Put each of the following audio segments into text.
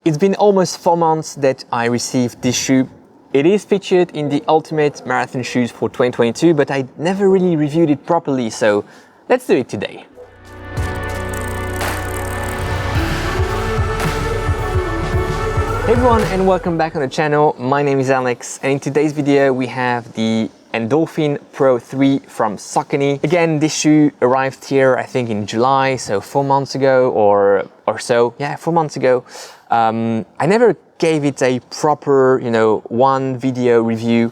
It's been almost 4 months that I received this shoe. It is featured in the Ultimate Marathon Shoes for 2022, but I never really reviewed it properly, so let's do it today. Hey everyone, and welcome back on the channel. My name is Alex, and in today's video we have the Endorphin Pro 3 from Saucony. Again, this shoe arrived here I think in July, so 4 months ago or so. Yeah, 4 months ago. I never gave it a proper, one video review.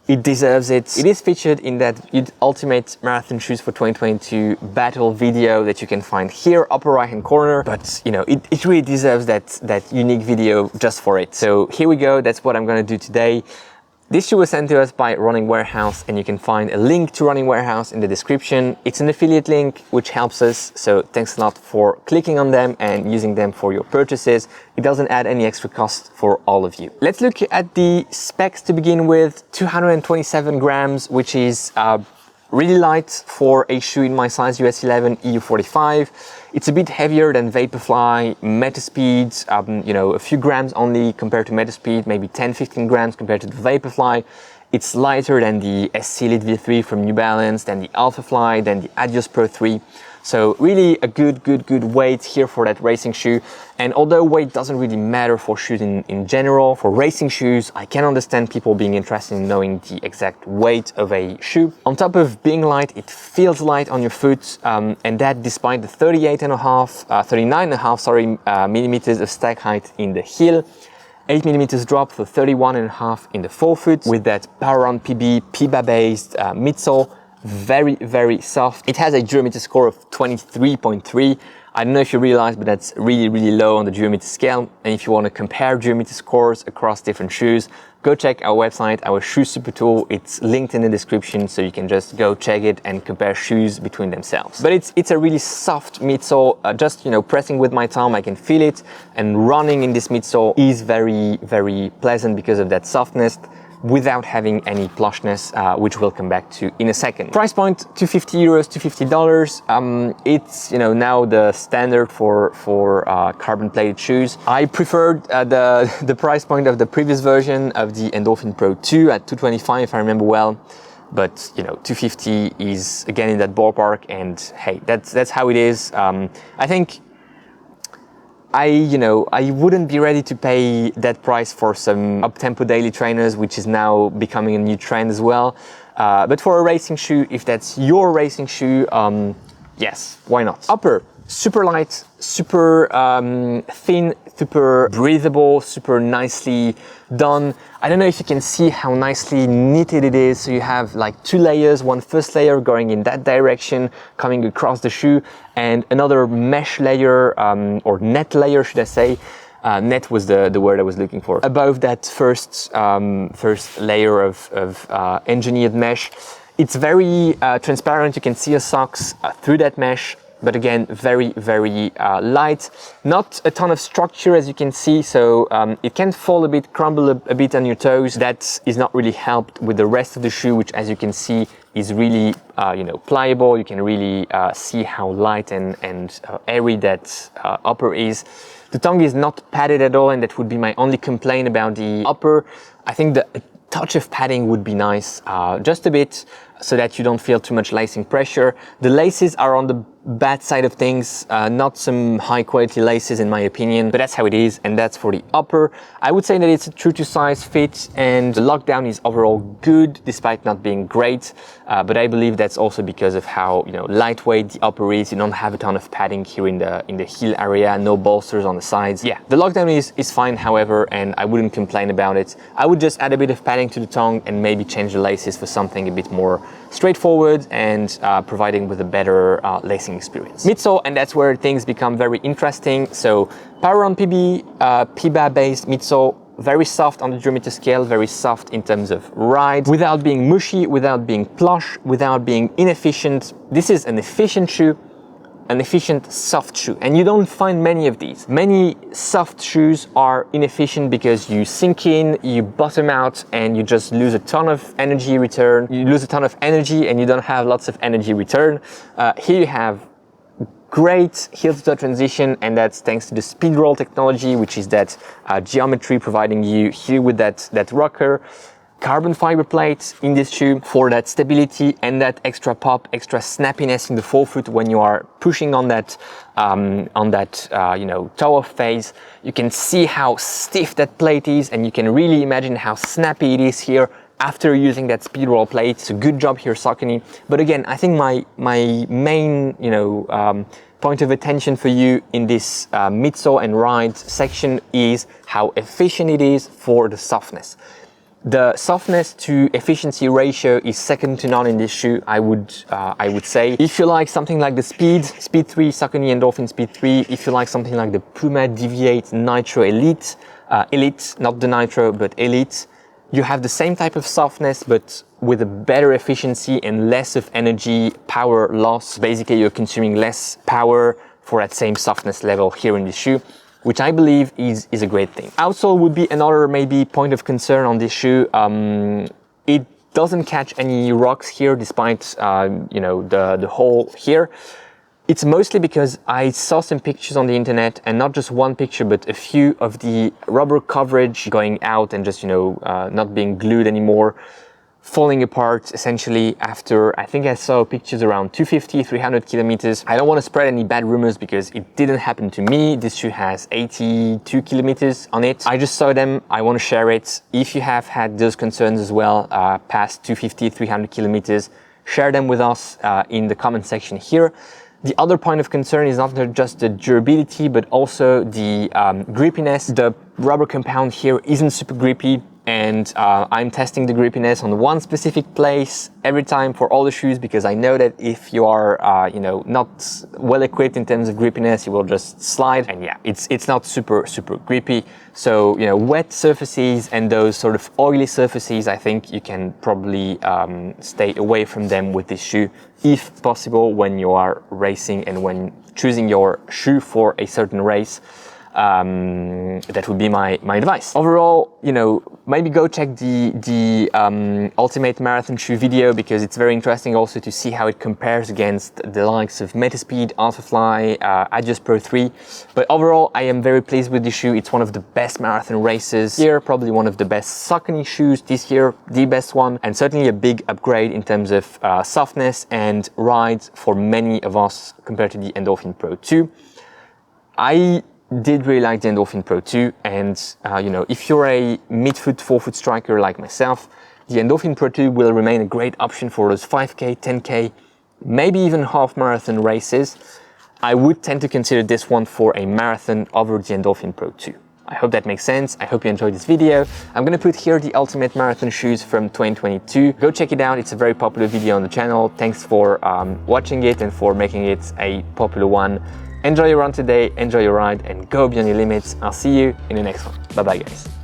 It deserves it. It is featured in that Ultimate Marathon Shoes for 2022 battle video that you can find here, upper right hand corner. But it really deserves that unique video just for it. So here we go. That's what I'm gonna do today. This shoe was sent to us by Running Warehouse, and you can find a link to Running Warehouse in the description. It's an affiliate link, which helps us. So thanks a lot for clicking on them and using them for your purchases. It doesn't add any extra cost for all of you. Let's look at the specs to begin with. 227 grams, which is really light for a shoe in my size US 11 EU45. It's a bit heavier than Vaporfly, Metaspeed, a few grams only compared to Metaspeed, maybe 10-15 grams compared to the Vaporfly. It's lighter than the SC Elite V3 from New Balance, than the Alphafly, than the Adios Pro 3. So really a good weight here for that racing shoe. And although weight doesn't really matter for shoes in general, for racing shoes, I can understand people being interested in knowing the exact weight of a shoe. On top of being light, it feels light on your foot, and that despite the 39.5 millimeters of stack height in the heel, 8 millimeters drop for 31.5 in the forefoot, with that PowerRun PB PBA based midsole. Very soft. It has a durability score of 23.3. I don't know if you realize, but that's really low on the durability scale. And if you want to compare durability scores across different shoes, go check our website, our shoe super tool. It's linked in the description, so you can just go check it and compare shoes between themselves. But it's a really soft midsole. Just pressing with my thumb, I can feel it, and running in this midsole is very pleasant because of that softness, without having any plushness, which we'll come back to in a second. Price point, €250, $250. It's now the standard for carbon-plated shoes. I preferred the price point of the previous version of the Endorphin Pro 2 at $225, if I remember well. But $250 is again in that ballpark, and hey, that's how it is. I think I wouldn't be ready to pay that price for some up-tempo daily trainers, which is now becoming a new trend as well. But for a racing shoe, if that's your racing shoe, yes, why not? Upper, super light, super thin, super breathable, super nicely done. I don't know if you can see how nicely knitted it is. So you have like 2 layers, one first layer going in that direction, coming across the shoe, and another mesh layer, or net layer, should I say. Net was the word I was looking for. Above that first layer of engineered mesh. It's very transparent. You can see your socks through that mesh. But again, very light. Not a ton of structure, as you can see, so it can fall a bit, crumble a bit on your toes. That is not really helped with the rest of the shoe, which, as you can see, is really pliable. You can really see how light and airy that upper is. The tongue is not padded at all, and that would be my only complaint about the upper. I think the touch of padding would be nice, just a bit, so that you don't feel too much lacing pressure. The laces are on the bad side of things, not some high quality laces in my opinion, but that's how it is, and that's for the upper. I would say that it's a true to size fit, and the lockdown is overall good despite not being great, but I believe that's also because of how lightweight the upper is. You don't have a ton of padding here in the heel area, no bolsters on the sides. Yeah, the lockdown is fine, however, and I wouldn't complain about it. I would just add a bit of padding to the tongue and maybe change the laces for something a bit more straightforward and providing with a better lacing experience. Midsole, and that's where things become very interesting. So PowerRun PB, PBA based midsole, very soft on the durability scale, very soft in terms of ride, without being mushy, without being plush, without being inefficient. This is an efficient shoe, an efficient soft shoe, and you don't find many of these. Many soft shoes are inefficient because you sink in, you bottom out, and you just lose a ton of energy return. You lose a ton of energy and you don't have lots of energy return. Here you have great heel-to-toe transition, and that's thanks to the speed roll technology, which is that geometry providing you here with that rocker. Carbon fiber plates in this shoe for that stability and that extra pop, extra snappiness in the forefoot when you are pushing on that toe-off phase. You can see how stiff that plate is, and you can really imagine how snappy it is here after using that speed roll plate. It's a good job here, Saucony. But again, I think my main point of attention for you in this midsole and ride section is how efficient it is for the softness. The softness to efficiency ratio is second to none in this shoe, I would say. If you like something like the Speed 3, Saucony Endorphin Speed 3, if you like something like the Puma Deviate Nitro Elite, not the Nitro, but Elite, you have the same type of softness, but with a better efficiency and less of energy power loss. Basically, you're consuming less power for that same softness level here in this shoe, which I believe is a great thing. Outsole would be another maybe point of concern on this shoe. It doesn't catch any rocks here despite the hole here. It's mostly because I saw some pictures on the internet, and not just one picture, but a few of the rubber coverage going out and just not being glued anymore, falling apart essentially after, I think I saw pictures around 250, 300 kilometers. I don't want to spread any bad rumors because it didn't happen to me. This shoe has 82 kilometers on it. I just saw them, I want to share it. If you have had those concerns as well, past 250, 300 kilometers, share them with us in the comment section here. The other point of concern is not just the durability, but also the grippiness. The rubber compound here isn't super grippy, and I'm testing the grippiness on one specific place every time for all the shoes, because I know that if you are not well equipped in terms of grippiness, you will just slide, and yeah, it's not super grippy. So wet surfaces and those sort of oily surfaces, I think you can probably stay away from them with this shoe if possible when you are racing and when choosing your shoe for a certain race. That would be my advice. Overall, maybe go check the Ultimate Marathon shoe video, because it's very interesting also to see how it compares against the likes of Metaspeed, Alphafly, Adjust Pro 3. But overall, I am very pleased with this shoe. It's one of the best marathon races here, probably one of the best Saucony shoes this year, the best one, and certainly a big upgrade in terms of softness and ride for many of us compared to the Endorphin Pro 2. I did really like the Endorphin Pro 2, and if you're a mid-foot, forefoot striker like myself, the Endorphin Pro 2 will remain a great option for those 5K, 10K, maybe even half marathon races. I would tend to consider this one for a marathon over the Endorphin Pro 2. I hope that makes sense. I hope you enjoyed this video. I'm gonna put here the Ultimate Marathon shoes from 2022. Go check it out. It's a very popular video on the channel. Thanks for watching it and for making it a popular one. Enjoy your run today, enjoy your ride, and go beyond your limits. I'll see you in the next one. Bye bye, guys.